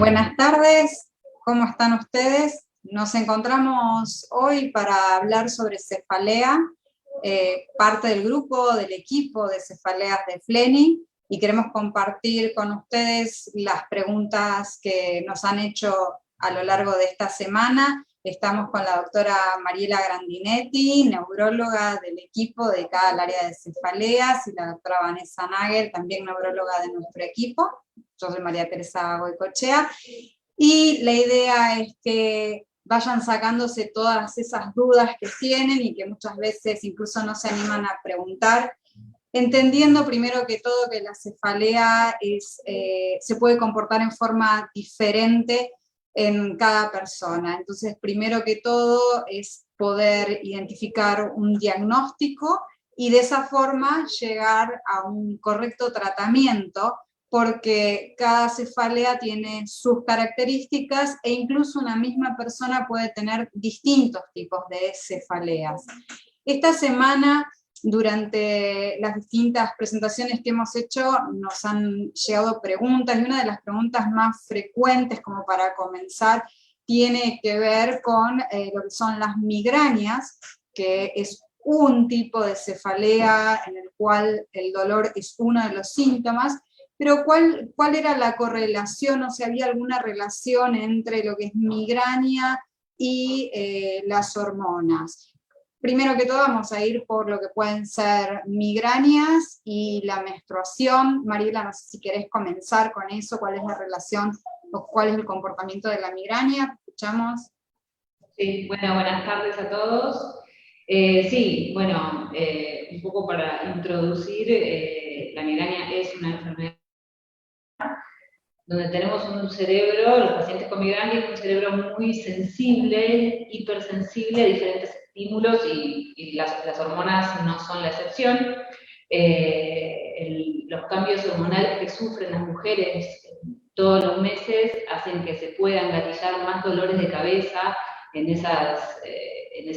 Buenas tardes, ¿cómo están ustedes? Nos encontramos hoy para hablar sobre cefalea, parte del grupo, del equipo de cefaleas de FLENI, y queremos compartir con ustedes las preguntas que nos han hecho a lo largo de esta semana. Estamos con la doctora Mariela Grandinetti, neuróloga del equipo dedicada al área de cefaleas, y la doctora Vanessa Nagel, también neuróloga de nuestro equipo. Yo soy María Teresa Goicoechea, y la idea es que vayan sacándose todas esas dudas que tienen y que muchas veces incluso no se animan a preguntar, entendiendo primero que todo que la cefalea se puede comportar en forma diferente en cada persona. Entonces, primero que todo es poder identificar un diagnóstico y de esa forma llegar a un correcto tratamiento, porque cada cefalea tiene sus características e incluso una misma persona puede tener distintos tipos de cefaleas. Esta semana, durante las distintas presentaciones que hemos hecho, nos han llegado preguntas, y una de las preguntas más frecuentes, como para comenzar, tiene que ver con lo que son las migrañas, que es un tipo de cefalea en el cual el dolor es uno de los síntomas, pero ¿cuál era la correlación, o si había alguna relación entre lo que es migraña y las hormonas? Primero que todo vamos a ir por lo que pueden ser migrañas y la menstruación. Mariela, no sé si querés comenzar con eso, cuál es la relación o cuál es el comportamiento de la migraña. ¿Escuchamos? Sí, bueno, buenas tardes a todos. Sí, bueno, un poco para introducir, la migraña es una enfermedad donde tenemos un cerebro, los pacientes con migraña tienen un cerebro muy sensible, hipersensible a diferentes estímulos, y las hormonas no son la excepción. Los cambios hormonales que sufren las mujeres todos los meses hacen que se puedan gatillar más dolores de cabeza en esa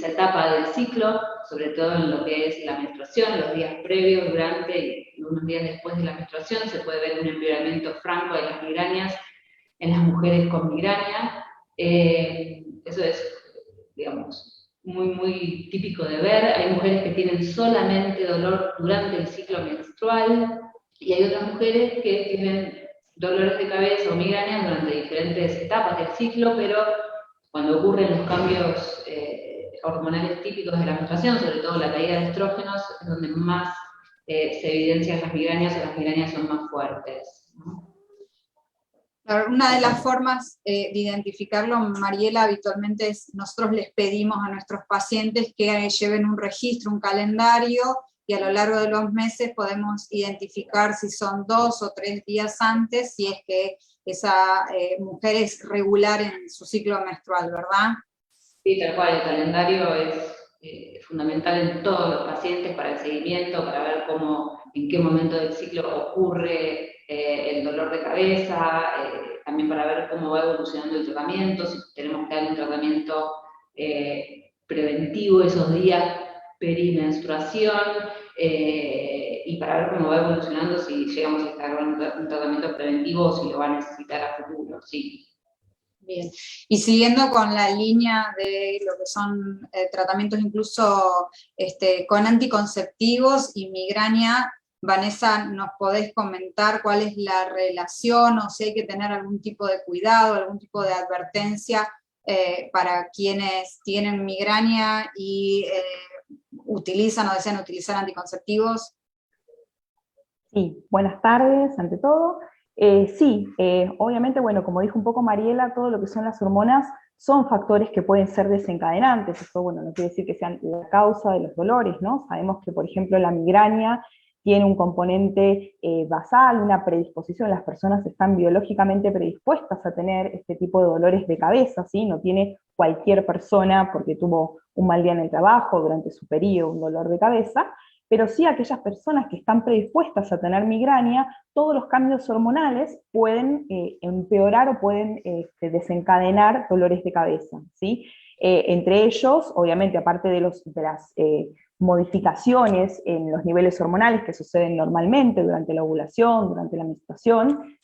etapa del ciclo, sobre todo en lo que es la menstruación, los días previos, durante y unos días después de la menstruación. Se puede ver un empeoramiento franco de las migrañas en las mujeres con migraña. Eso es, digamos, muy, muy típico de ver. Hay mujeres que tienen solamente dolor durante el ciclo menstrual, y hay otras mujeres que tienen dolores de cabeza o migrañas durante diferentes etapas del ciclo, pero cuando ocurren los cambios hormonales típicos de la menstruación, sobre todo la caída de estrógenos, es donde más se evidencian las migrañas, o las migrañas son más fuertes, ¿no? Una de las formas de identificarlo, Mariela, habitualmente es, nosotros les pedimos a nuestros pacientes que lleven un registro, un calendario, y a lo largo de los meses podemos identificar si son 2 o 3 días antes, si es que esa mujer es regular en su ciclo menstrual, ¿verdad? Sí, tal cual, el calendario es fundamental en todos los pacientes para el seguimiento, para ver en qué momento del ciclo ocurre el dolor de cabeza, también para ver cómo va evolucionando el tratamiento, si tenemos que dar un tratamiento preventivo esos días perimenstruación, y para ver cómo va evolucionando, si llegamos a estar en un tratamiento preventivo o si lo va a necesitar a futuro, sí. Bien, y siguiendo con la línea de lo que son tratamientos incluso con anticonceptivos y migraña, Vanessa, ¿nos podés comentar cuál es la relación, o si hay que tener algún tipo de cuidado, algún tipo de advertencia para quienes tienen migraña y utilizan o desean utilizar anticonceptivos? Sí, buenas tardes ante todo. Sí, obviamente, bueno, como dijo un poco Mariela, todo lo que son las hormonas son factores que pueden ser desencadenantes. Esto, bueno, no quiere decir que sean la causa de los dolores, ¿no? Sabemos que, por ejemplo, la migraña tiene un componente basal, una predisposición. Las personas están biológicamente predispuestas a tener este tipo de dolores de cabeza, ¿sí? No tiene cualquier persona, porque tuvo un mal día en el trabajo, durante su periodo, un dolor de cabeza, pero sí aquellas personas que están predispuestas a tener migraña, todos los cambios hormonales pueden empeorar o pueden desencadenar dolores de cabeza, ¿sí? Entre ellos, obviamente, aparte de las modificaciones en los niveles hormonales que suceden normalmente durante la ovulación, durante la menstruación,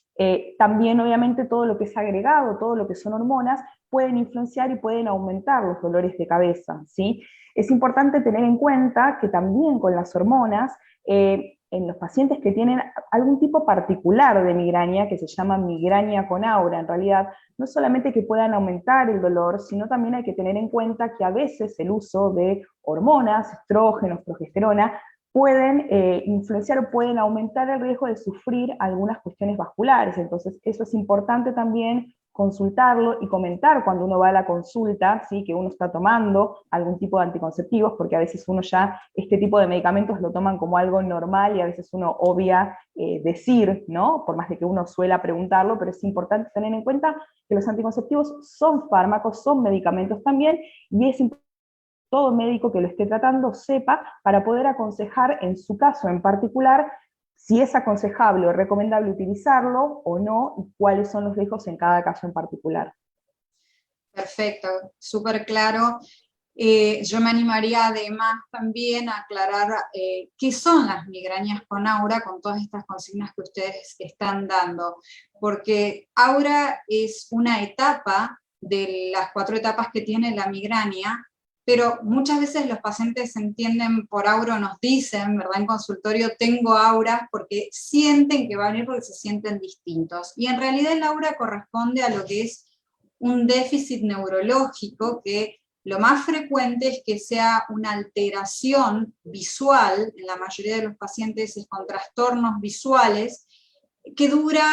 También obviamente todo lo que es agregado, todo lo que son hormonas, pueden influenciar y pueden aumentar los dolores de cabeza, ¿sí? Es importante tener en cuenta que también con las hormonas, en los pacientes que tienen algún tipo particular de migraña, que se llama migraña con aura, en realidad, no solamente que puedan aumentar el dolor, sino también hay que tener en cuenta que a veces el uso de hormonas, estrógenos, progesterona, pueden influenciar o pueden aumentar el riesgo de sufrir algunas cuestiones vasculares. Entonces, eso es importante también consultarlo y comentar cuando uno va a la consulta, ¿sí? Que uno está tomando algún tipo de anticonceptivos, porque a veces uno ya este tipo de medicamentos lo toman como algo normal y a veces uno obvia decir, ¿no? Por más de que uno suela preguntarlo, pero es importante tener en cuenta que los anticonceptivos son fármacos, son medicamentos también, y es importante que todo médico que lo esté tratando sepa para poder aconsejar en su caso en particular si es aconsejable o recomendable utilizarlo o no, y cuáles son los riesgos en cada caso en particular. Perfecto, súper claro. Yo me animaría además también a aclarar qué son las migrañas con aura, con todas estas consignas que ustedes están dando, porque aura es una etapa de las 4 etapas que tiene la migraña, pero muchas veces los pacientes entienden por aura, nos dicen, ¿verdad? En consultorio, tengo auras porque sienten que va a venir porque se sienten distintos. Y en realidad el aura corresponde a lo que es un déficit neurológico, que lo más frecuente es que sea una alteración visual, en la mayoría de los pacientes es con trastornos visuales, que dura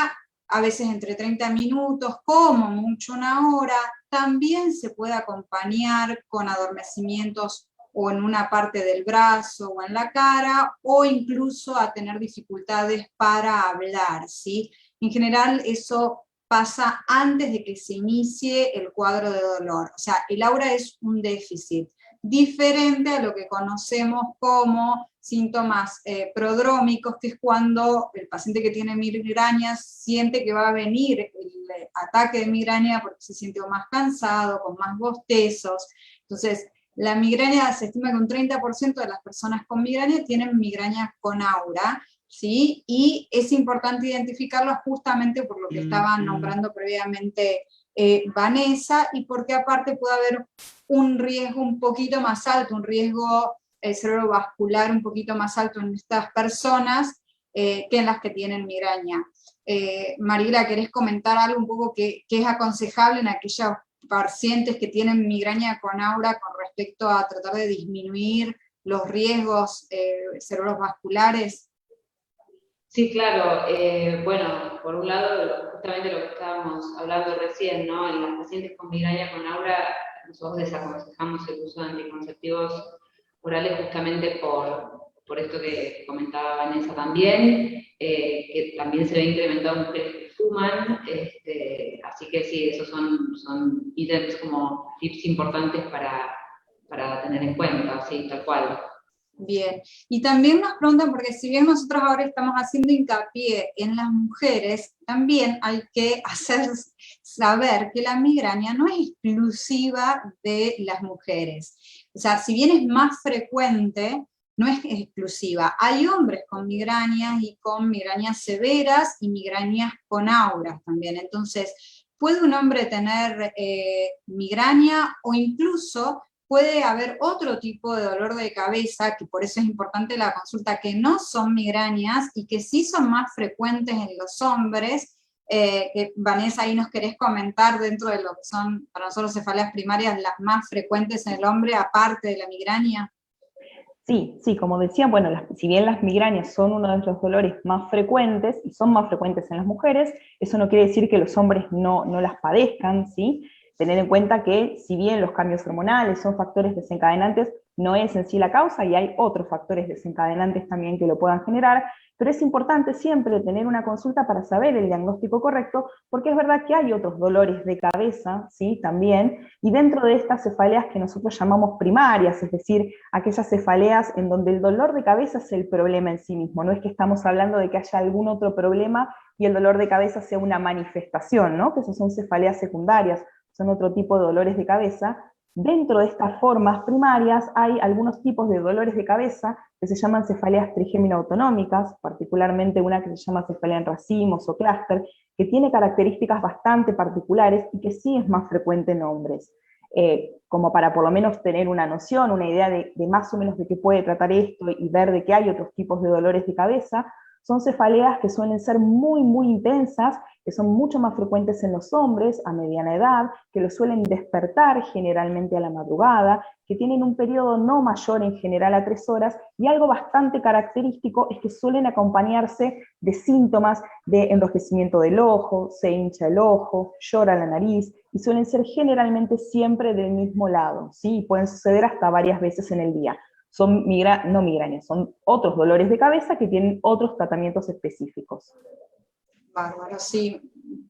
a veces entre 30 minutos, como mucho 1 hora. También se puede acompañar con adormecimientos o en una parte del brazo o en la cara, o incluso a tener dificultades para hablar, ¿sí? En general eso pasa antes de que se inicie el cuadro de dolor. O sea, el aura es un déficit, diferente a lo que conocemos como síntomas prodrómicos, que es cuando el paciente que tiene migrañas siente que va a venir el ataque de migraña porque se siente más cansado, con más bostezos. Entonces, la migraña, se estima que un 30% de las personas con migraña tienen migraña con aura, ¿sí? Y es importante identificarlo justamente por lo que estaba nombrando previamente Vanessa, y porque aparte puede haber un riesgo un poquito más alto, un riesgo cerebrovascular un poquito más alto en estas personas que en las que tienen migraña. Mariela, ¿querés comentar algo un poco que es aconsejable en aquellos pacientes que tienen migraña con aura con respecto a tratar de disminuir los riesgos cerebrovasculares? Sí, claro. Bueno, por un lado, justamente lo que estábamos hablando recién, ¿no? En las pacientes con migraña con aura, nosotros desaconsejamos el uso de anticonceptivos orales justamente por esto que comentaba Vanessa también, que también se ve incrementado en mujeres que fuman, así que sí, esos son ítems como tips importantes para tener en cuenta, sí, tal cual. Bien, y también nos preguntan, porque si bien nosotros ahora estamos haciendo hincapié en las mujeres, también hay que hacer saber que la migraña no es exclusiva de las mujeres. O sea, si bien es más frecuente, no es exclusiva. Hay hombres con migrañas y con migrañas severas y migrañas con auras también. Entonces, puede un hombre tener migraña, o incluso puede haber otro tipo de dolor de cabeza, que por eso es importante la consulta, que no son migrañas y que sí son más frecuentes en los hombres, que Vanessa, ahí nos querés comentar dentro de lo que son para nosotros cefaleas primarias las más frecuentes en el hombre, aparte de la migraña. Sí, como decía, bueno, si bien las migrañas son uno de los dolores más frecuentes, y son más frecuentes en las mujeres, eso no quiere decir que los hombres no las padezcan, ¿sí? Tener en cuenta que si bien los cambios hormonales son factores desencadenantes, no es en sí la causa, y hay otros factores desencadenantes también que lo puedan generar, pero es importante siempre tener una consulta para saber el diagnóstico correcto, porque es verdad que hay otros dolores de cabeza, ¿sí? También, y dentro de estas cefaleas que nosotros llamamos primarias, es decir, aquellas cefaleas en donde el dolor de cabeza es el problema en sí mismo, no es que estamos hablando de que haya algún otro problema y el dolor de cabeza sea una manifestación, ¿no? Que esas son cefaleas secundarias, son otro tipo de dolores de cabeza. Dentro de estas formas primarias hay algunos tipos de dolores de cabeza que se llaman cefaleas trigémino-autonómicas, particularmente una que se llama cefalea en racimos o clúster, que tiene características bastante particulares y que sí es más frecuente en hombres. Como para por lo menos tener una noción, una idea de más o menos de qué puede tratar esto y ver de que hay otros tipos de dolores de cabeza, son cefaleas que suelen ser muy, muy intensas, que son mucho más frecuentes en los hombres a mediana edad, que los suelen despertar generalmente a la madrugada, que tienen un periodo no mayor en general a 3 horas, y algo bastante característico es que suelen acompañarse de síntomas de enrojecimiento del ojo, se hincha el ojo, llora la nariz, y suelen ser generalmente siempre del mismo lado, ¿sí? Pueden suceder hasta varias veces en el día. Son no migrañas, son otros dolores de cabeza que tienen otros tratamientos específicos. Bárbaro, sí,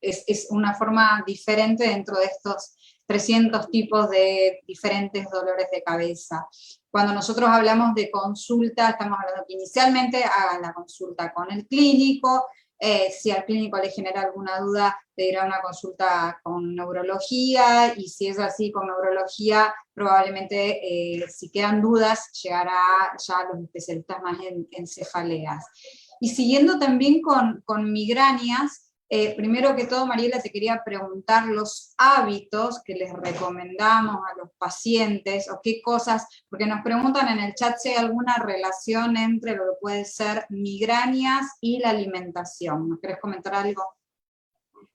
es una forma diferente dentro de estos 300 tipos de diferentes dolores de cabeza. Cuando nosotros hablamos de consulta, estamos hablando que inicialmente hagan la consulta con el clínico, si al clínico le genera alguna duda, pedirá una consulta con neurología, y si es así con neurología, probablemente si quedan dudas, llegará ya a los especialistas más en cefaleas. Y siguiendo también con migrañas, primero que todo, Mariela, te quería preguntar los hábitos que les recomendamos a los pacientes, o qué cosas, porque nos preguntan en el chat si hay alguna relación entre lo que puede ser migrañas y la alimentación. ¿Nos querés comentar algo?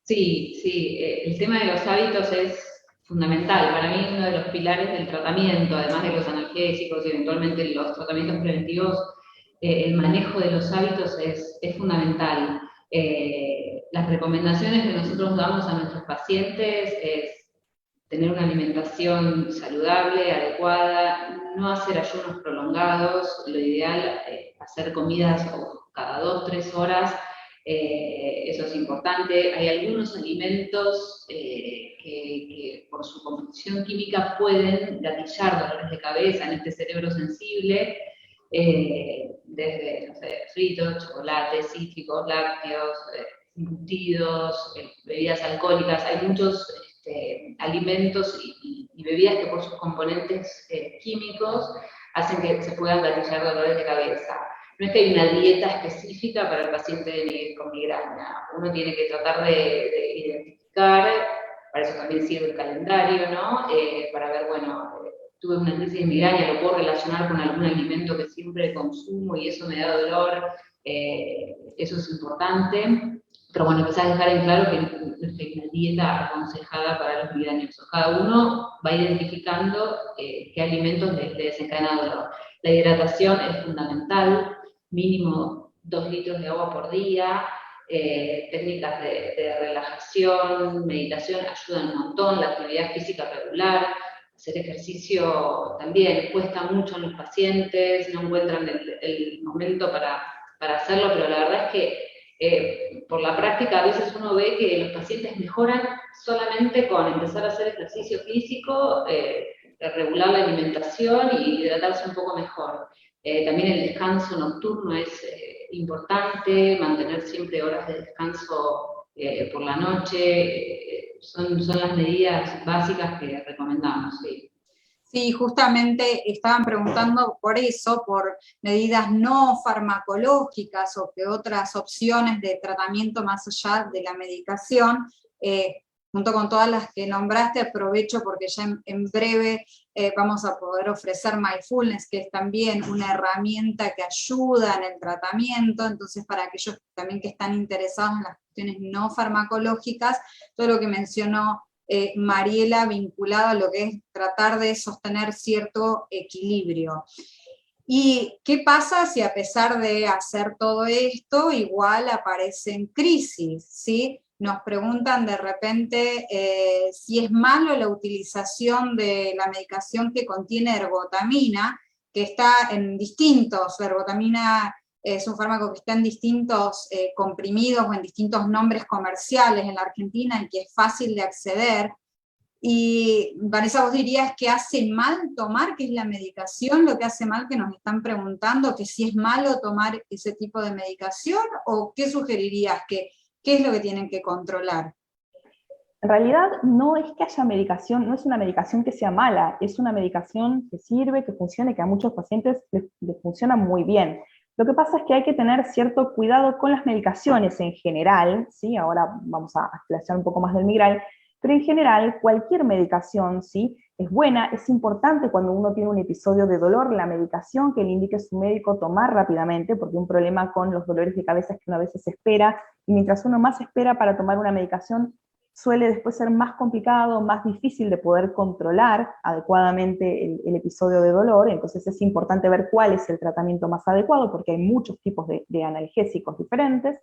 Sí, sí, el tema de los hábitos es fundamental. Para mí, uno de los pilares del tratamiento, además de los analgésicos y eventualmente los tratamientos preventivos, el manejo de los hábitos es fundamental. Las recomendaciones que nosotros damos a nuestros pacientes es tener una alimentación saludable, adecuada, no hacer ayunos prolongados, lo ideal es hacer comidas cada 2-3 horas, eso es importante. Hay algunos alimentos que por su composición química pueden gatillar dolores de cabeza en este cerebro sensible, desde, no sé, fritos, chocolates, cítricos, lácteos, embutidos, bebidas alcohólicas. Hay muchos alimentos y bebidas que por sus componentes químicos hacen que se puedan gatillar dolores de cabeza. No es que hay una dieta específica para el paciente con migraña. Uno tiene que tratar de identificar, para eso también sirve el calendario, ¿no? Para ver, bueno, tuve una crisis de migraña, lo puedo relacionar con algún alimento que siempre consumo y eso me da dolor, eso es importante. Pero bueno, quizás dejar en claro que no es una dieta aconsejada para los migrañosos. Cada uno va identificando qué alimentos le desencadenan dolor. La hidratación es fundamental, mínimo 2 litros de agua por día. Técnicas de relajación, meditación ayudan un montón, la actividad física regular, hacer ejercicio también cuesta mucho en los pacientes, no encuentran el momento para hacerlo, pero la verdad es que por la práctica a veces uno ve que los pacientes mejoran solamente con empezar a hacer ejercicio físico, regular la alimentación y hidratarse un poco mejor. También el descanso nocturno es importante, mantener siempre horas de descanso por la noche, son las medidas básicas que recomendamos. Sí. Sí, justamente estaban preguntando por eso, por medidas no farmacológicas o que otras opciones de tratamiento más allá de la medicación. Junto con todas las que nombraste, aprovecho porque ya en breve vamos a poder ofrecer Mindfulness, que es también una herramienta que ayuda en el tratamiento. Entonces, para aquellos también que están interesados en las cuestiones no farmacológicas, todo lo que mencionó Mariela, vinculado a lo que es tratar de sostener cierto equilibrio. ¿Y qué pasa si a pesar de hacer todo esto, igual aparecen crisis? ¿Sí? Nos preguntan de repente si es malo la utilización de la medicación que contiene ergotamina, que está en distintos, la ergotamina es un fármaco que está en distintos comprimidos o en distintos nombres comerciales en la Argentina y que es fácil de acceder. Y Vanessa, vos dirías que hace mal tomar, que es la medicación, lo que hace mal, que nos están preguntando, que si es malo tomar ese tipo de medicación, o qué sugerirías, qué es lo que tienen que controlar. En realidad no es que haya medicación, no es una medicación que sea mala, es una medicación que sirve, que funciona y que a muchos pacientes les funciona muy bien. Lo que pasa es que hay que tener cierto cuidado con las medicaciones en general, ¿sí? Ahora vamos a explayar un poco más del Migral, pero en general cualquier medicación, ¿sí? Es buena, es importante cuando uno tiene un episodio de dolor, la medicación que le indique su médico tomar rápidamente, porque un problema con los dolores de cabeza es que uno a veces espera, y mientras uno más espera para tomar una medicación, suele después ser más complicado, más difícil de poder controlar adecuadamente el episodio de dolor, entonces es importante ver cuál es el tratamiento más adecuado, porque hay muchos tipos de analgésicos diferentes,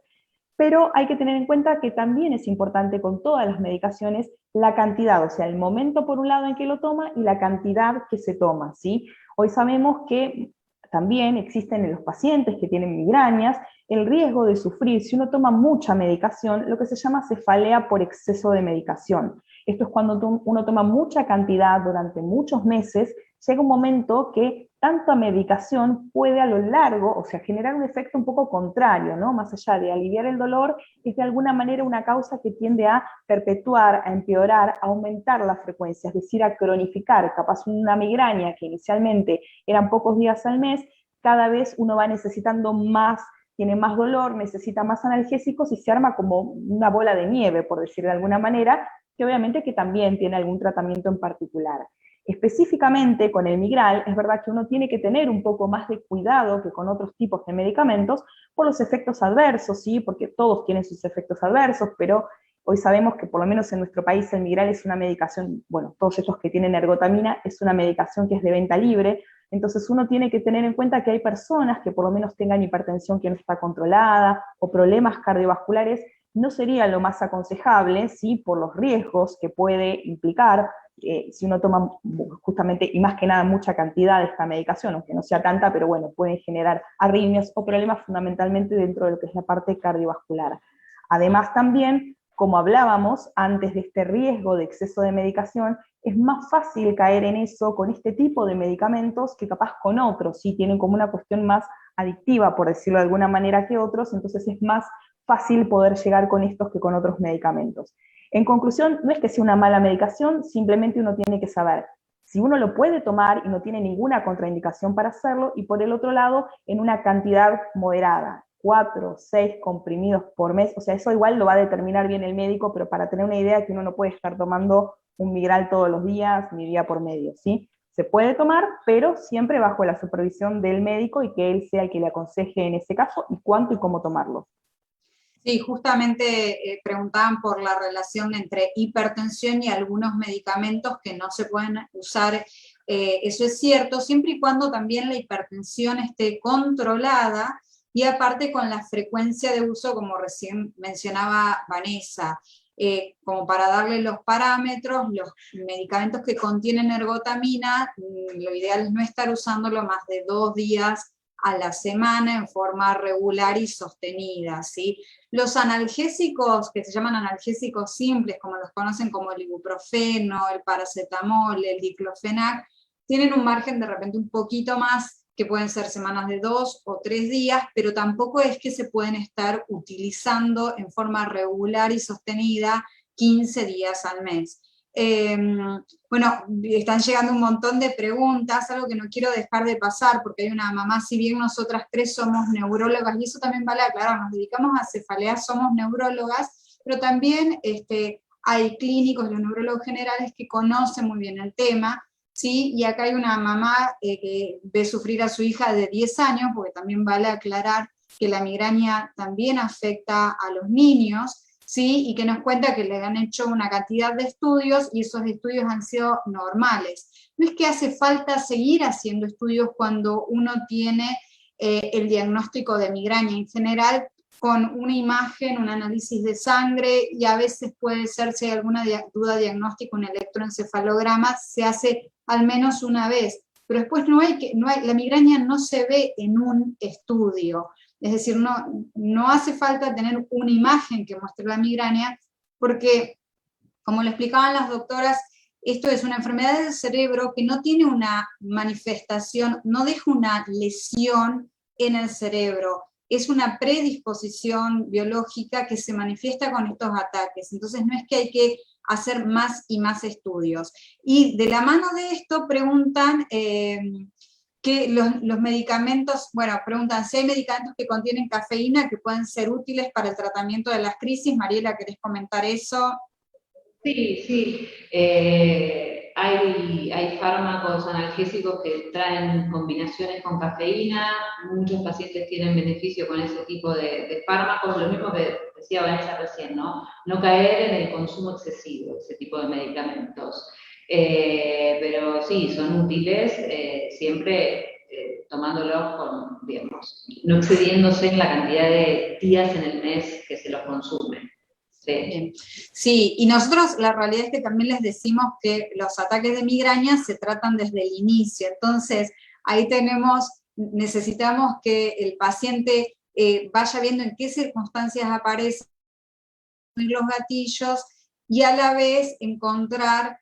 pero hay que tener en cuenta que también es importante con todas las medicaciones la cantidad, o sea, el momento por un lado en que lo toma y la cantidad que se toma, ¿sí? Hoy sabemos que también existen en los pacientes que tienen migrañas el riesgo de sufrir, si uno toma mucha medicación, lo que se llama cefalea por exceso de medicación. Esto es cuando uno toma mucha cantidad durante muchos meses, llega un momento que tanta medicación puede a lo largo, o sea, generar un efecto un poco contrario, ¿no? Más allá de aliviar el dolor, es de alguna manera una causa que tiende a perpetuar, a empeorar, a aumentar la frecuencia, es decir, a cronificar. Capaz una migraña que inicialmente eran pocos días al mes, cada vez uno va necesitando más, tiene más dolor, necesita más analgésicos y se arma como una bola de nieve, por decir de alguna manera, que obviamente que también tiene algún tratamiento en particular. Específicamente con el Migral, es verdad que uno tiene que tener un poco más de cuidado que con otros tipos de medicamentos por los efectos adversos, ¿sí? Porque todos tienen sus efectos adversos, pero hoy sabemos que por lo menos en nuestro país el Migral es una medicación, bueno, todos estos que tienen ergotamina, es una medicación que es de venta libre, entonces uno tiene que tener en cuenta que hay personas que por lo menos tengan hipertensión que no está controlada o problemas cardiovasculares, no sería lo más aconsejable, ¿sí? Por los riesgos que puede implicar si uno toma justamente, y más que nada, mucha cantidad de esta medicación, aunque no sea tanta, pero bueno, pueden generar arritmias o problemas fundamentalmente dentro de lo que es la parte cardiovascular. Además también, como hablábamos antes de este riesgo de exceso de medicación, es más fácil caer en eso con este tipo de medicamentos que capaz con otros, ¿sí? Tienen como una cuestión más adictiva, por decirlo de alguna manera, que otros, entonces es más fácil poder llegar con estos que con otros medicamentos. En conclusión, no es que sea una mala medicación, simplemente uno tiene que saber si uno lo puede tomar y no tiene ninguna contraindicación para hacerlo, y por el otro lado, en una cantidad moderada, 4, 6 comprimidos por mes, o sea, eso igual lo va a determinar bien el médico, pero para tener una idea que uno no puede estar tomando un Migral todos los días, ni día por medio, ¿sí? Se puede tomar, pero siempre bajo la supervisión del médico y que él sea el que le aconseje en ese caso y cuánto y cómo tomarlo. Sí, justamente preguntaban por la relación entre hipertensión y algunos medicamentos que no se pueden usar. Eso es cierto, siempre y cuando también la hipertensión esté controlada y aparte con la frecuencia de uso, como recién mencionaba Vanessa. Como para darle los parámetros, los medicamentos que contienen ergotamina, lo ideal es no estar usándolo más de 2 días a la semana en forma regular y sostenida, ¿sí? Los analgésicos, que se llaman analgésicos simples, como los conocen como el ibuprofeno, el paracetamol, el diclofenac, tienen un margen de repente un poquito más, que pueden ser semanas de 2 o 3 días, pero tampoco es que se pueden estar utilizando en forma regular y sostenida 15 días al mes. Bueno, están llegando un montón de preguntas, algo que no quiero dejar de pasar, porque hay una mamá, si bien nosotras 3 somos neurólogas, y eso también vale aclarar, nos dedicamos a cefaleas, somos neurólogas, pero también hay clínicos, los neurólogos generales que conocen muy bien el tema, ¿sí? Y acá hay una mamá que ve sufrir a su hija de 10 años, porque también vale aclarar que la migraña también afecta a los niños, ¿sí? Y que nos cuenta que le han hecho una cantidad de estudios y esos estudios han sido normales. No es que hace falta seguir haciendo estudios cuando uno tiene el diagnóstico de migraña en general, con una imagen, un análisis de sangre, y a veces puede ser, si hay alguna duda diagnóstica, un electroencefalograma, se hace al menos una vez, pero después la migraña no se ve en un estudio. Es decir, no hace falta tener una imagen que muestre la migraña, porque, como lo explicaban las doctoras, esto es una enfermedad del cerebro que no tiene una manifestación, no deja una lesión en el cerebro, es una predisposición biológica que se manifiesta con estos ataques. Entonces no es que hay que hacer más y más estudios. Y de la mano de esto preguntan que los medicamentos, bueno, preguntan si hay medicamentos que contienen cafeína que pueden ser útiles para el tratamiento de las crisis. Mariela, ¿querés comentar eso? Sí, sí. Hay fármacos analgésicos que traen combinaciones con cafeína. Muchos pacientes tienen beneficio con ese tipo de fármacos. Lo mismo que decía Vanessa recién, ¿no? No caer en el consumo excesivo de ese tipo de medicamentos. Pero sí, son útiles siempre tomándolos con, digamos, no excediéndose en la cantidad de días en el mes que se los consumen. Sí. Bien. Sí, y nosotros la realidad es que también les decimos que los ataques de migraña se tratan desde el inicio, entonces ahí necesitamos que el paciente vaya viendo en qué circunstancias aparecen los gatillos y a la vez encontrar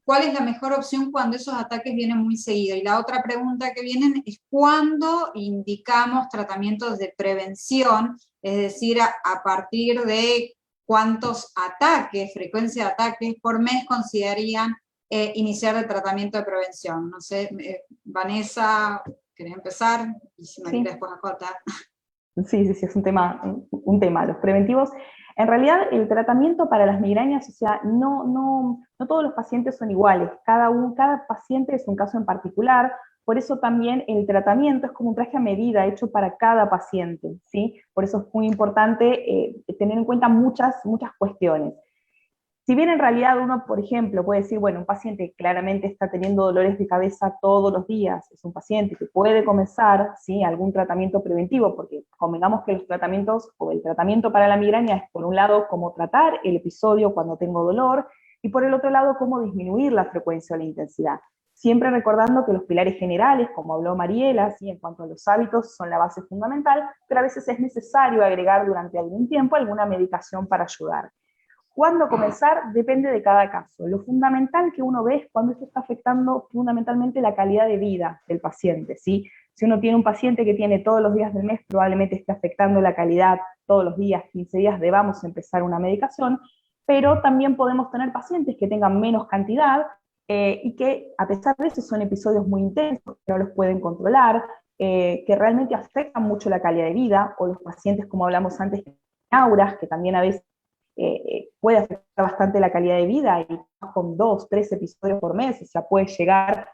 cuál es la mejor opción cuando esos ataques vienen muy seguidos. Y la otra pregunta que vienen es cuándo indicamos tratamientos de prevención, es decir, a partir de cuántos ataques, frecuencia de ataques por mes considerarían iniciar el tratamiento de prevención. No sé, Vanessa, ¿querés empezar? Y si María después acota. Sí, es un tema. Los preventivos, en realidad el tratamiento para las migrañas, o sea, no todos los pacientes son iguales, cada paciente es un caso en particular, por eso también el tratamiento es como un traje a medida hecho para cada paciente, ¿sí? Por eso es muy importante tener en cuenta muchas cuestiones. Si bien en realidad uno, por ejemplo, puede decir, bueno, un paciente claramente está teniendo dolores de cabeza todos los días, es un paciente que puede comenzar, ¿sí?, algún tratamiento preventivo, porque convengamos que los tratamientos, o el tratamiento para la migraña es, por un lado, cómo tratar el episodio cuando tengo dolor, y por el otro lado, cómo disminuir la frecuencia o la intensidad. Siempre recordando que los pilares generales, como habló Mariela, ¿sí?, en cuanto a los hábitos, son la base fundamental, pero a veces es necesario agregar durante algún tiempo alguna medicación para ayudar. ¿Cuándo comenzar? Depende de cada caso. Lo fundamental que uno ve es cuando esto está afectando fundamentalmente la calidad de vida del paciente, ¿sí? Si uno tiene un paciente que tiene todos los días del mes, probablemente esté afectando la calidad todos los días, 15 días, debamos empezar una medicación, pero también podemos tener pacientes que tengan menos cantidad y que, a pesar de eso, son episodios muy intensos, que no los pueden controlar, que realmente afectan mucho la calidad de vida, o los pacientes, como hablamos antes, auras, que también a veces puede afectar bastante la calidad de vida, y con 2, 3 episodios por mes, o sea, puede llegar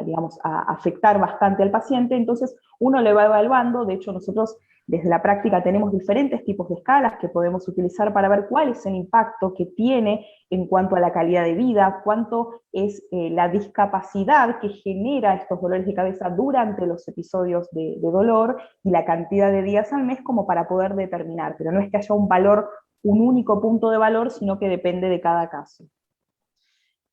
digamos, a afectar bastante al paciente. Entonces uno lo va evaluando. De hecho, nosotros desde la práctica tenemos diferentes tipos de escalas que podemos utilizar para ver cuál es el impacto que tiene en cuanto a la calidad de vida, cuánto es la discapacidad que genera estos dolores de cabeza durante los episodios de dolor, y la cantidad de días al mes, como para poder determinar. Pero no es que haya un único punto de valor, sino que depende de cada caso.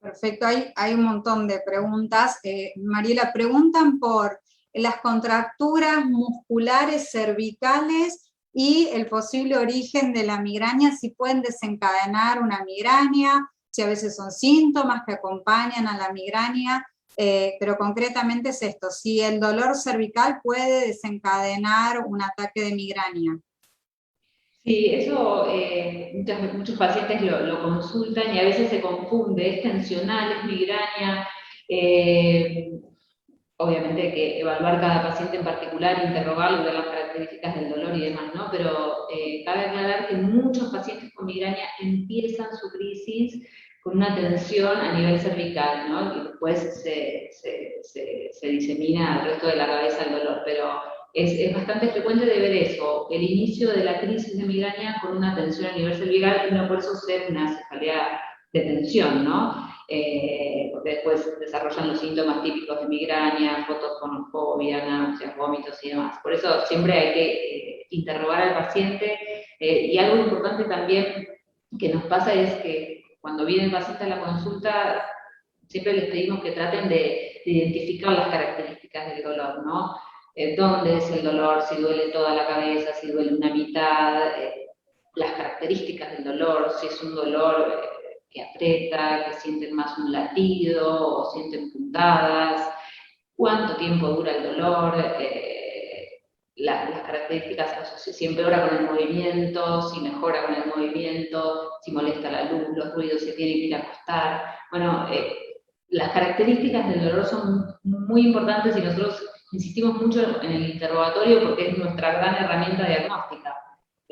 Perfecto, hay un montón de preguntas. Mariela, preguntan por las contracturas musculares cervicales y el posible origen de la migraña, si pueden desencadenar una migraña, si a veces son síntomas que acompañan a la migraña, pero concretamente es esto, si el dolor cervical puede desencadenar un ataque de migraña. Sí, eso muchos pacientes lo consultan y a veces se confunde, es tensional, es migraña. Obviamente hay que evaluar cada paciente en particular, interrogarlo, ver las características del dolor y demás, ¿no? Pero cabe aclarar que muchos pacientes con migraña empiezan su crisis con una tensión a nivel cervical, ¿no? Y después se disemina al resto de la cabeza el dolor, pero es bastante frecuente de ver eso, el inicio de la crisis de migraña con una tensión a nivel cervical, y no por eso ser una cefalea de tensión, ¿no? Porque después desarrollan los síntomas típicos de migraña, fotofonofobia, náuseas, vómitos y demás. Por eso siempre hay que interrogar al paciente, y algo importante también que nos pasa es que cuando viene el paciente a la consulta, siempre les pedimos que traten de identificar las características del dolor, ¿no? ¿Dónde es el dolor? Si duele toda la cabeza, si duele una mitad, las características del dolor, si es un dolor que aprieta, que sienten más un latido o sienten puntadas, cuánto tiempo dura el dolor, las características, si empeora con el movimiento, si mejora con el movimiento, si molesta la luz, los ruidos, si tiene que ir a acostar. Bueno, las características del dolor son muy importantes y nosotros insistimos mucho en el interrogatorio porque es nuestra gran herramienta diagnóstica.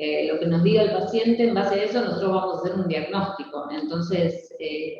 Lo que nos diga el paciente, en base a eso nosotros vamos a hacer un diagnóstico. Entonces,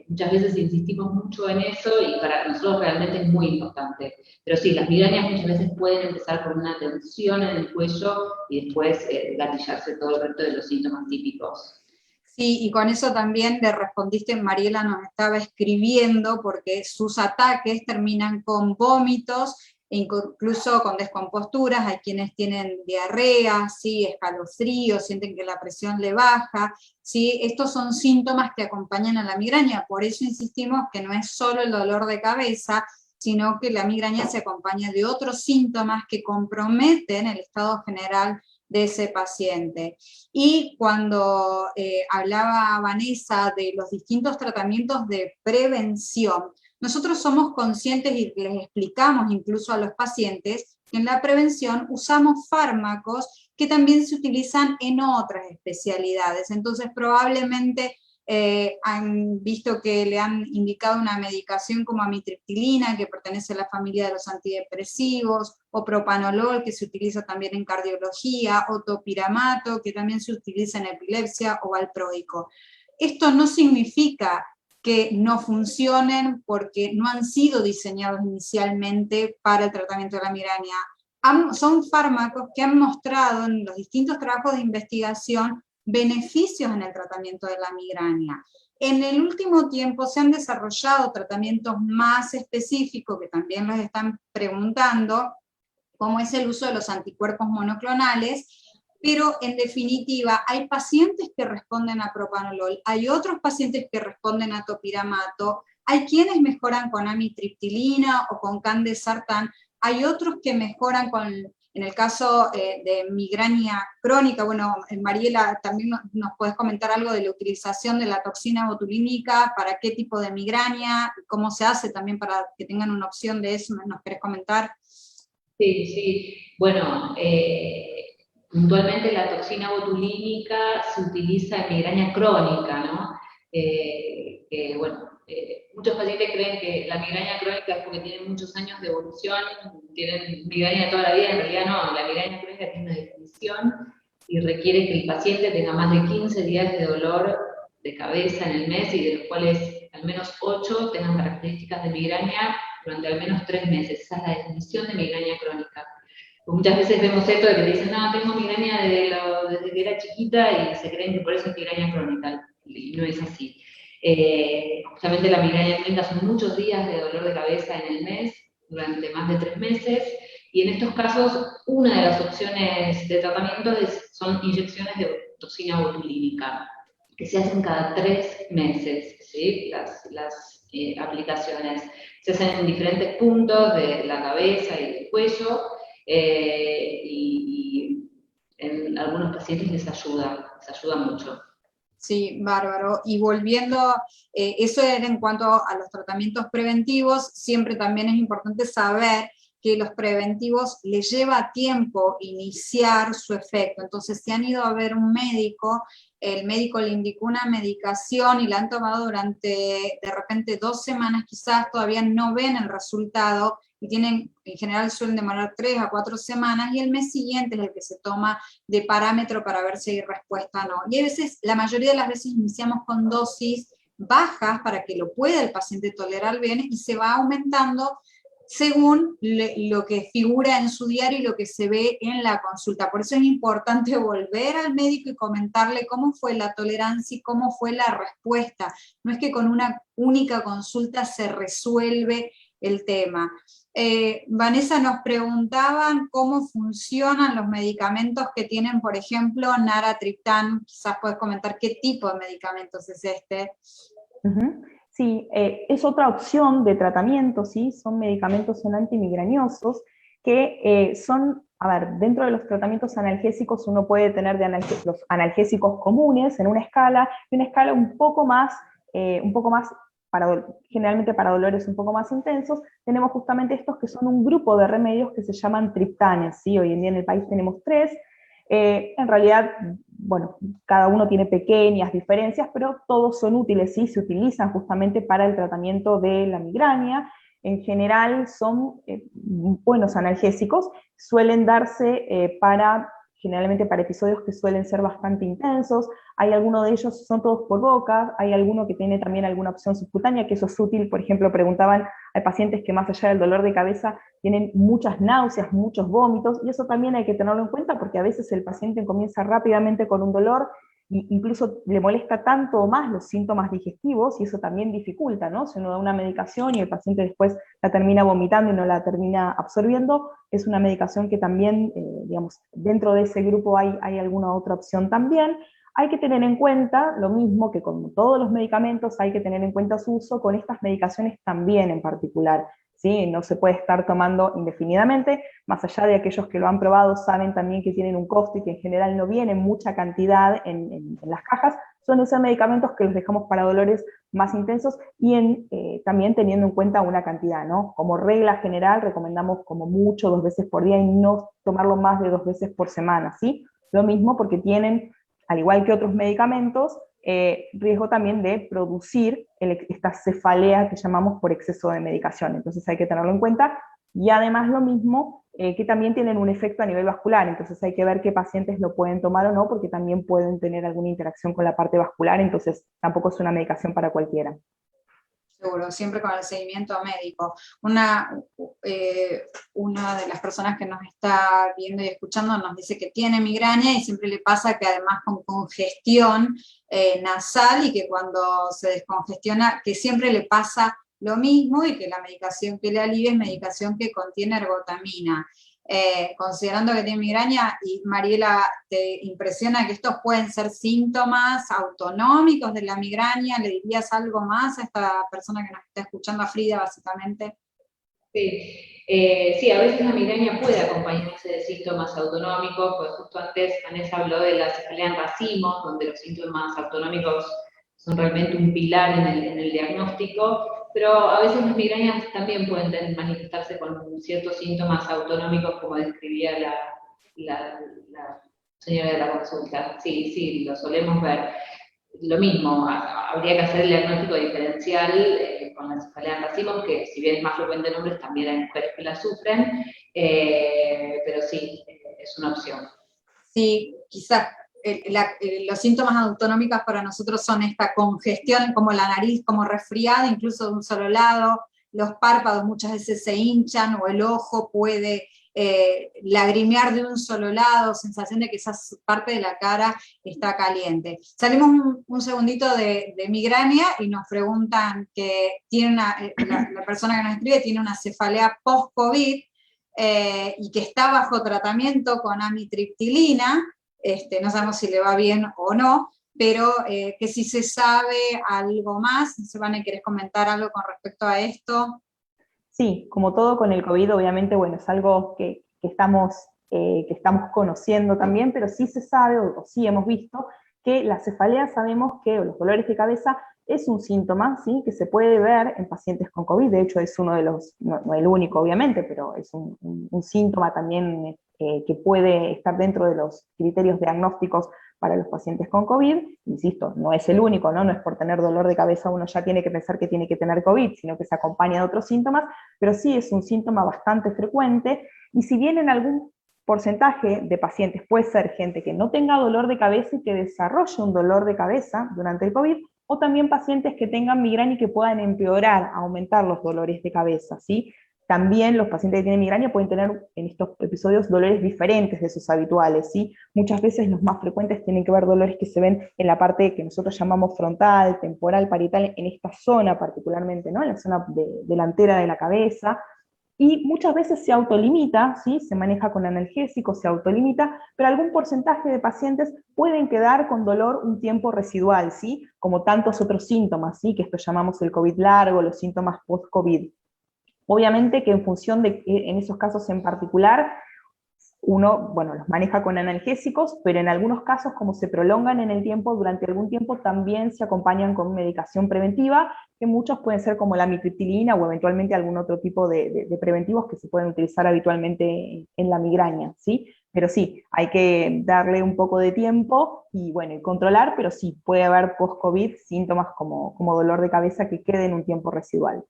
muchas veces insistimos mucho en eso y para nosotros realmente es muy importante. Pero sí, las migrañas muchas veces pueden empezar con una tensión en el cuello y después gatillarse todo el resto de los síntomas típicos. Sí, y con eso también le respondiste, Mariela nos estaba escribiendo, porque sus ataques terminan con vómitos, e incluso con descomposturas. Hay quienes tienen diarrea, ¿sí? Escalofríos, sienten que la presión le baja, ¿sí? Estos son síntomas que acompañan a la migraña, por eso insistimos que no es solo el dolor de cabeza, sino que la migraña se acompaña de otros síntomas que comprometen el estado general de ese paciente. Y cuando hablaba Vanessa de los distintos tratamientos de prevención, nosotros somos conscientes y les explicamos incluso a los pacientes que en la prevención usamos fármacos que también se utilizan en otras especialidades. Entonces probablemente han visto que le han indicado una medicación como amitriptilina, que pertenece a la familia de los antidepresivos, o propanolol, que se utiliza también en cardiología, o topiramato, que también se utiliza en epilepsia, o valproico. Esto no significa que no funcionen porque no han sido diseñados inicialmente para el tratamiento de la migraña. Son fármacos que han mostrado en los distintos trabajos de investigación beneficios en el tratamiento de la migraña. En el último tiempo se han desarrollado tratamientos más específicos, que también los están preguntando, como es el uso de los anticuerpos monoclonales, pero en definitiva hay pacientes que responden a propanolol, hay otros pacientes que responden a topiramato, hay quienes mejoran con amitriptilina o con candesartán, hay otros que mejoran con... En el caso de migraña crónica, bueno, Mariela, también nos podés comentar algo de la utilización de la toxina botulínica, para qué tipo de migraña, cómo se hace también para que tengan una opción de eso, ¿nos querés comentar? Sí, sí. Bueno, puntualmente la toxina botulínica se utiliza en migraña crónica, ¿no? Muchos pacientes creen que la migraña crónica es porque tienen muchos años de evolución, tienen migraña toda la vida, en realidad no, la migraña crónica tiene una definición y requiere que el paciente tenga más de 15 días de dolor de cabeza en el mes y de los cuales al menos 8 tengan características de migraña durante al menos 3 meses. Esa es la definición de migraña crónica. Muchas veces vemos esto de que dicen, no, tengo migraña desde que era chiquita y se creen que por eso es migraña crónica, y no es así. Justamente la migraña crónica son muchos días de dolor de cabeza en el mes, durante más de 3 meses, y en estos casos una de las opciones de tratamiento son inyecciones de toxina botulínica, que se hacen cada 3 meses, ¿sí? Las aplicaciones se hacen en diferentes puntos de la cabeza y del cuello, y en algunos pacientes les ayuda mucho. Sí, bárbaro. Y volviendo, eso era en cuanto a los tratamientos preventivos. Siempre también es importante saber que los preventivos les lleva tiempo iniciar su efecto. Entonces, si han ido a ver un médico, el médico le indicó una medicación y la han tomado durante, de repente, 2 semanas, quizás todavía no ven el resultado, y tienen, en general suelen demorar 3 a 4 semanas, y el mes siguiente es el que se toma de parámetro para ver si hay respuesta o no. Y a veces, la mayoría de las veces iniciamos con dosis bajas para que lo pueda el paciente tolerar bien, y se va aumentando según lo que figura en su diario y lo que se ve en la consulta. Por eso es importante volver al médico y comentarle cómo fue la tolerancia y cómo fue la respuesta. No es que con una única consulta se resuelve el tema. Vanessa, nos preguntaban cómo funcionan los medicamentos que tienen, por ejemplo, naratriptán. Quizás puedes comentar qué tipo de medicamentos es este. Sí, es otra opción de tratamiento, ¿sí? Son medicamentos antimigrañosos que son, a ver, dentro de los tratamientos analgésicos uno puede tener los analgésicos comunes en una escala, y una escala un poco más generalmente para dolores un poco más intensos, tenemos justamente estos que son un grupo de remedios que se llaman triptanes, ¿sí? Hoy en día en el país tenemos 3, en realidad, bueno, cada uno tiene pequeñas diferencias, pero todos son útiles, ¿sí? Se utilizan justamente para el tratamiento de la migraña. En general son buenos analgésicos, suelen darse generalmente para episodios que suelen ser bastante intensos. Hay algunos de ellos, son todos por boca, hay alguno que tiene también alguna opción subcutánea, que eso es útil. Por ejemplo, preguntaban, hay pacientes que más allá del dolor de cabeza tienen muchas náuseas, muchos vómitos, y eso también hay que tenerlo en cuenta porque a veces el paciente comienza rápidamente con un dolor, e incluso le molesta tanto o más los síntomas digestivos, y eso también dificulta, ¿no? Si uno da una medicación y el paciente después la termina vomitando y no la termina absorbiendo, es una medicación que también, digamos, dentro de ese grupo hay alguna otra opción también. Hay que tener en cuenta, lo mismo que con todos los medicamentos, hay que tener en cuenta su uso con estas medicaciones también en particular, ¿sí? No se puede estar tomando indefinidamente, más allá de aquellos que lo han probado, saben también que tienen un costo y que en general no viene mucha cantidad en las cajas, son esos medicamentos que los dejamos para dolores más intensos y también teniendo en cuenta una cantidad, ¿no? Como regla general recomendamos como mucho 2 veces por día y no tomarlo más de 2 veces por semana, ¿sí? Lo mismo porque tienen, al igual que otros medicamentos, riesgo también de producir esta cefalea que llamamos por exceso de medicación, entonces hay que tenerlo en cuenta, y además lo mismo, que también tienen un efecto a nivel vascular, entonces hay que ver qué pacientes lo pueden tomar o no, porque también pueden tener alguna interacción con la parte vascular, entonces tampoco es una medicación para cualquiera. Seguro, siempre con el seguimiento médico. Una de las personas que nos está viendo y escuchando nos dice que tiene migraña y siempre le pasa que además con congestión nasal, y que cuando se descongestiona, que siempre le pasa lo mismo y que la medicación que le alivia es medicación que contiene ergotamina. Considerando que tiene migraña, y Mariela, ¿te impresiona que estos pueden ser síntomas autonómicos de la migraña? ¿Le dirías algo más a esta persona que nos está escuchando, a Frida básicamente? Sí. Sí, a veces la migraña puede acompañarse de síntomas autonómicos, pues justo antes Vanessa habló de la cefalea en racimos, donde los síntomas autonómicos son realmente un pilar en el diagnóstico, pero a veces las migrañas también pueden manifestarse con ciertos síntomas autonómicos, como describía la señora de la consulta. Sí, sí, lo solemos ver. Lo mismo, habría que hacer el diagnóstico diferencial con la cefalea en racimos, que si bien es más frecuente en hombres, también hay mujeres que la sufren, pero sí, es una opción. Sí, quizás los síntomas autonómicos para nosotros son esta congestión, como la nariz como resfriada, incluso de un solo lado, los párpados muchas veces se hinchan, o el ojo puede lagrimear de un solo lado, sensación de que esa parte de la cara está caliente. Salimos un segundito de migraña y nos preguntan que tiene la persona que nos escribe tiene una cefalea post-COVID, y que está bajo tratamiento con amitriptilina. No sabemos si le va bien o no, pero que si se sabe algo más. Silvana, ¿querés comentar algo con respecto a esto? Sí, como todo con el COVID, obviamente, bueno, es algo que estamos conociendo también, pero sí se sabe, o sí hemos visto, que la cefalea, sabemos que, o los dolores de cabeza, es un síntoma, ¿sí?, que se puede ver en pacientes con COVID. De hecho es uno de los, no el único obviamente, pero es un síntoma también que puede estar dentro de los criterios diagnósticos para los pacientes con COVID. Insisto, no es el único, ¿no? No es por tener dolor de cabeza uno ya tiene que pensar que tiene que tener COVID, sino que se acompaña de otros síntomas, pero sí es un síntoma bastante frecuente, y si bien en algún porcentaje de pacientes puede ser gente que no tenga dolor de cabeza y que desarrolle un dolor de cabeza durante el COVID, o también pacientes que tengan migraña y que puedan empeorar, aumentar los dolores de cabeza, ¿sí? También los pacientes que tienen migraña pueden tener en estos episodios dolores diferentes de sus habituales, ¿sí? Muchas veces los más frecuentes tienen que ver dolores que se ven en la parte que nosotros llamamos frontal, temporal, parietal, en esta zona particularmente, ¿no? En la zona delantera de la cabeza, y muchas veces se autolimita, ¿sí? Se maneja con analgésicos, se autolimita, pero algún porcentaje de pacientes pueden quedar con dolor un tiempo residual, ¿sí? Como tantos otros síntomas, ¿sí? Que esto llamamos el COVID largo, los síntomas post-COVID. Obviamente que en función de, en esos casos en particular, uno, bueno, los maneja con analgésicos, pero en algunos casos, como se prolongan en el tiempo, durante algún tiempo también se acompañan con medicación preventiva, que muchos pueden ser como la amitriptilina o eventualmente algún otro tipo de preventivos que se pueden utilizar habitualmente en la migraña, ¿sí? Pero sí, hay que darle un poco de tiempo y bueno, y controlar, pero sí, puede haber post-COVID síntomas como dolor de cabeza que queden un tiempo residual.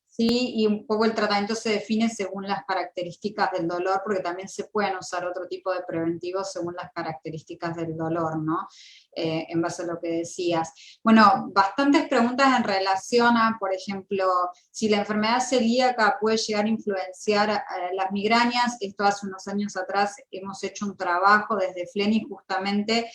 Sí, y un poco el tratamiento se define según las características del dolor, porque también se pueden usar otro tipo de preventivos según las características del dolor, ¿no? En base a lo que decías. Bueno, bastantes preguntas en relación a, por ejemplo, si la enfermedad celíaca puede llegar a influenciar las migrañas. Esto hace unos años atrás hemos hecho un trabajo desde FLENI justamente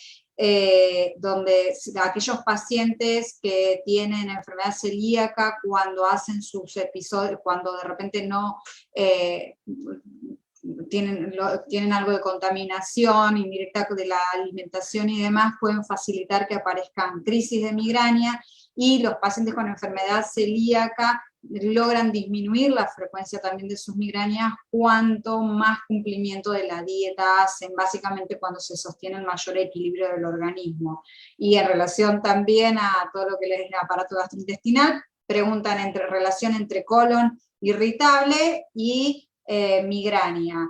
donde aquellos pacientes que tienen enfermedad celíaca, cuando hacen sus episodios, cuando de repente no tienen algo de contaminación indirecta de la alimentación y demás, pueden facilitar que aparezcan crisis de migraña, y los pacientes con enfermedad celíaca logran disminuir la frecuencia también de sus migrañas cuanto más cumplimiento de la dieta hacen, básicamente cuando se sostiene el mayor equilibrio del organismo. Y en relación también a todo lo que es el aparato gastrointestinal, preguntan relación entre colon irritable y migraña.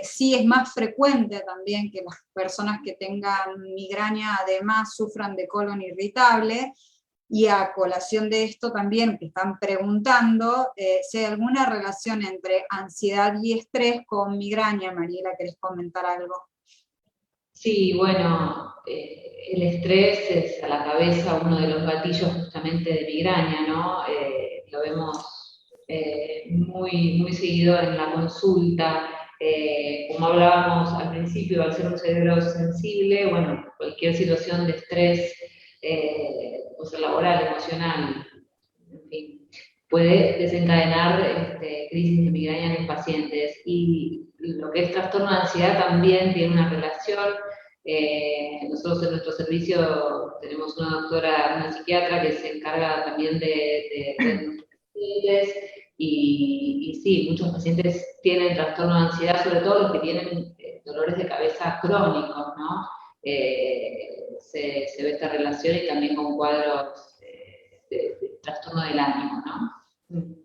Sí es más frecuente también que las personas que tengan migraña además sufran de colon irritable. Y a colación de esto también que están preguntando si hay alguna relación entre ansiedad y estrés con migraña. Mariela, ¿querés comentar algo? Sí, bueno, el estrés es a la cabeza uno de los gatillos justamente de migraña, ¿no? Lo vemos muy, muy seguido en la consulta. Como hablábamos al principio, al ser un cerebro sensible, bueno, cualquier situación de estrés, puede ser laboral, emocional, en fin, puede desencadenar crisis de migraña en los pacientes. Y lo que es trastorno de ansiedad también tiene una relación. Nosotros en nuestro servicio tenemos una doctora, una psiquiatra que se encarga también de nuestros pacientes, y sí, muchos pacientes tienen trastorno de ansiedad, sobre todo los que tienen dolores de cabeza crónicos, ¿no? Se ve esta relación, y también con cuadros de trastorno del ánimo, ¿no?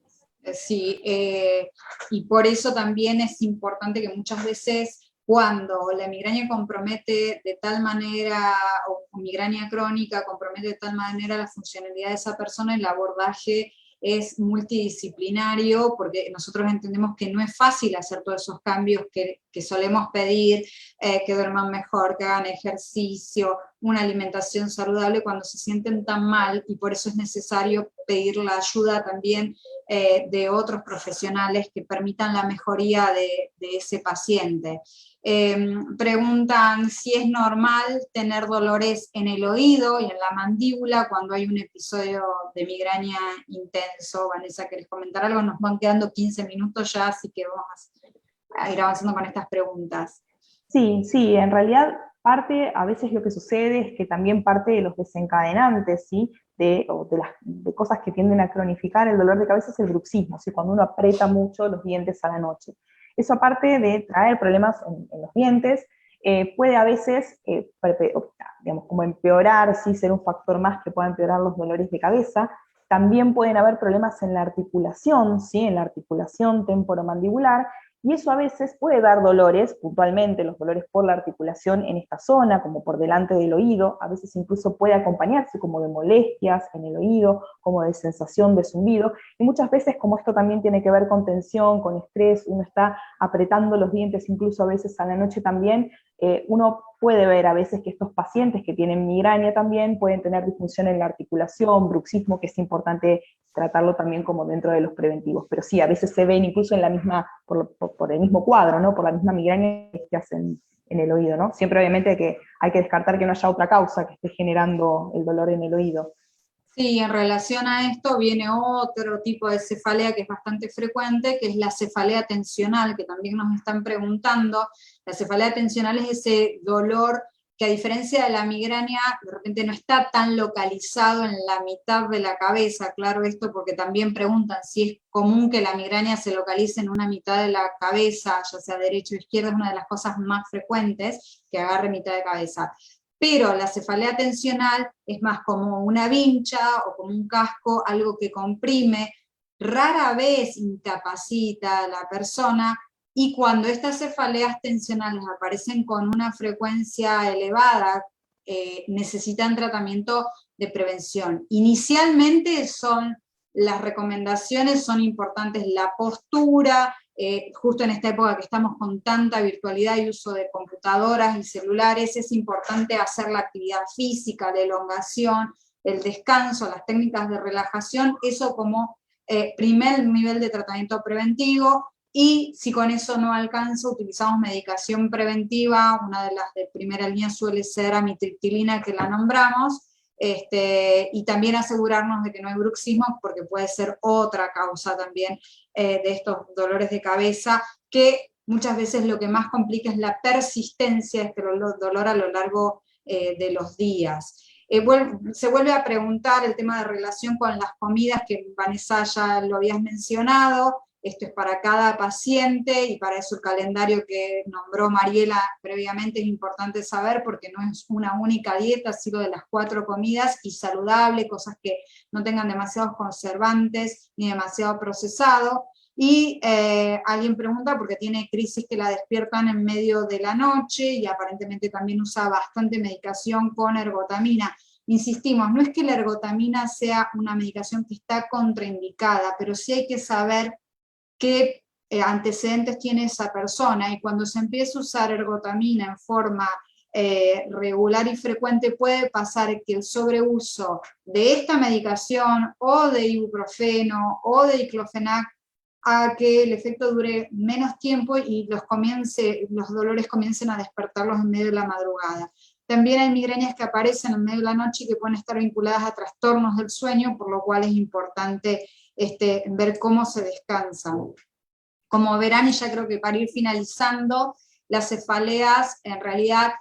Sí, y por eso también es importante que muchas veces cuando la migraña compromete de tal manera, o migraña crónica compromete de tal manera la funcionalidad de esa persona, el abordaje es multidisciplinario, porque nosotros entendemos que no es fácil hacer todos esos cambios que solemos pedir, que duerman mejor, que hagan ejercicio, una alimentación saludable cuando se sienten tan mal, y por eso es necesario pedir la ayuda también de otros profesionales que permitan la mejoría de ese paciente. Preguntan si es normal tener dolores en el oído y en la mandíbula cuando hay un episodio de migraña intenso. Vanessa, ¿querés comentar algo? Nos van quedando 15 minutos ya, así que vamos a ir avanzando con estas preguntas. Sí, sí, en realidad parte, a veces lo que sucede es que también parte de los desencadenantes, ¿sí? De cosas que tienden a cronificar el dolor de cabeza es el bruxismo, ¿sí? Cuando uno aprieta mucho los dientes a la noche. Eso, aparte de traer problemas en los dientes, puede a veces, digamos, como empeorar, ¿sí? Ser un factor más que pueda empeorar los dolores de cabeza. También pueden haber problemas en la articulación, ¿sí? En la articulación temporomandibular, y eso a veces puede dar dolores, puntualmente los dolores por la articulación en esta zona, como por delante del oído. A veces incluso puede acompañarse como de molestias en el oído, como de sensación de zumbido, y muchas veces, como esto también tiene que ver con tensión, con estrés, uno está apretando los dientes incluso a veces a la noche también, uno puede ver a veces que estos pacientes que tienen migraña también pueden tener disfunción en la articulación, bruxismo, que es importante tratarlo también como dentro de los preventivos. Pero sí, a veces se ven incluso en la misma, por el mismo cuadro, ¿no? Por la misma migraña que hacen en el oído, ¿no? Siempre obviamente hay que descartar que no haya otra causa que esté generando el dolor en el oído. Sí, en relación a esto viene otro tipo de cefalea que es bastante frecuente, que es la cefalea tensional, que también nos están preguntando. La cefalea tensional es ese dolor que a diferencia de la migraña, de repente no está tan localizado en la mitad de la cabeza, claro esto porque también preguntan si es común que la migraña se localice en una mitad de la cabeza, ya sea derecha o izquierda, es una de las cosas más frecuentes, que agarre mitad de cabeza. Pero la cefalea tensional es más como una vincha o como un casco, algo que comprime, rara vez incapacita a la persona, y cuando estas cefaleas tensionales aparecen con una frecuencia elevada, necesitan tratamiento de prevención. Inicialmente las recomendaciones son importantes, la postura, justo en esta época que estamos con tanta virtualidad y uso de computadoras y celulares, es importante hacer la actividad física, la elongación, el descanso, las técnicas de relajación, eso como primer nivel de tratamiento preventivo. Y si con eso no alcanza, utilizamos medicación preventiva, una de las de primera línea suele ser amitriptilina, que la nombramos, y también asegurarnos de que no hay bruxismo, porque puede ser otra causa también de estos dolores de cabeza, que muchas veces lo que más complica es la persistencia de este dolor a lo largo de los días. Se vuelve a preguntar el tema de relación con las comidas, que Vanessa ya lo habías mencionado. Esto es para cada paciente, y para eso el calendario que nombró Mariela previamente es importante saber, porque no es una única dieta, sino de las 4 comidas, y saludable, cosas que no tengan demasiados conservantes, ni demasiado procesado. Y alguien pregunta porque tiene crisis que la despiertan en medio de la noche, y aparentemente también usa bastante medicación con ergotamina. Insistimos, no es que la ergotamina sea una medicación que está contraindicada, pero sí hay que saber qué antecedentes tiene esa persona, y cuando se empieza a usar ergotamina en forma regular y frecuente, puede pasar que el sobreuso de esta medicación, o de ibuprofeno, o de diclofenac, a que el efecto dure menos tiempo y los dolores comiencen a despertarlos en medio de la madrugada. También hay migrañas que aparecen en medio de la noche y que pueden estar vinculadas a trastornos del sueño, por lo cual es importante ver cómo se descansa. Como verán, y ya creo que para ir finalizando, las cefaleas en realidad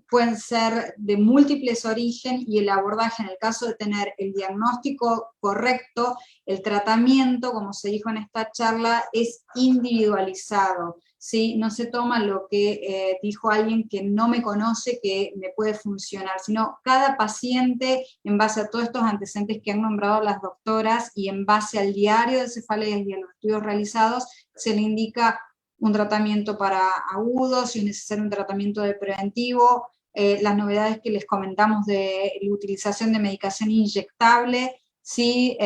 pueden ser de múltiples orígenes, y el abordaje, en el caso de tener el diagnóstico correcto, el tratamiento, como se dijo en esta charla, es individualizado, ¿sí? No se toma lo que dijo alguien que no me conoce, que me puede funcionar, sino cada paciente, en base a todos estos antecedentes que han nombrado las doctoras, y en base al diario de cefaleas y a los estudios realizados, se le indica un tratamiento para agudos, si es necesario un tratamiento de preventivo, las novedades que les comentamos de la utilización de medicación inyectable. Sí,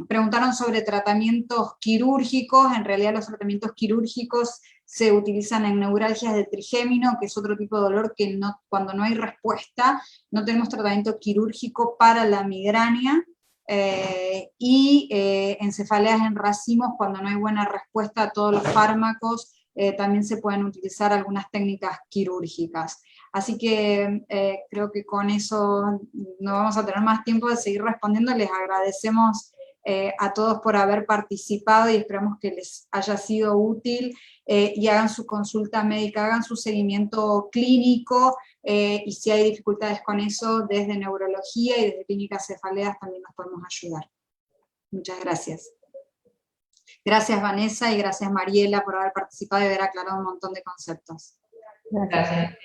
preguntaron sobre tratamientos quirúrgicos. En realidad los tratamientos quirúrgicos se utilizan en neuralgias de trigémino, que es otro tipo de dolor que no, cuando no hay respuesta, no tenemos tratamiento quirúrgico para la migraña. Y en cefaleas en racimos, cuando no hay buena respuesta a todos los fármacos, también se pueden utilizar algunas técnicas quirúrgicas. Así que creo que con eso no vamos a tener más tiempo de seguir respondiendo. Les agradecemos a todos por haber participado, y esperamos que les haya sido útil, y hagan su consulta médica, hagan su seguimiento clínico, y si hay dificultades con eso, desde neurología y desde clínicas cefaleas también nos podemos ayudar. Muchas gracias. Gracias Vanessa, y gracias Mariela por haber participado y haber aclarado un montón de conceptos. Gracias.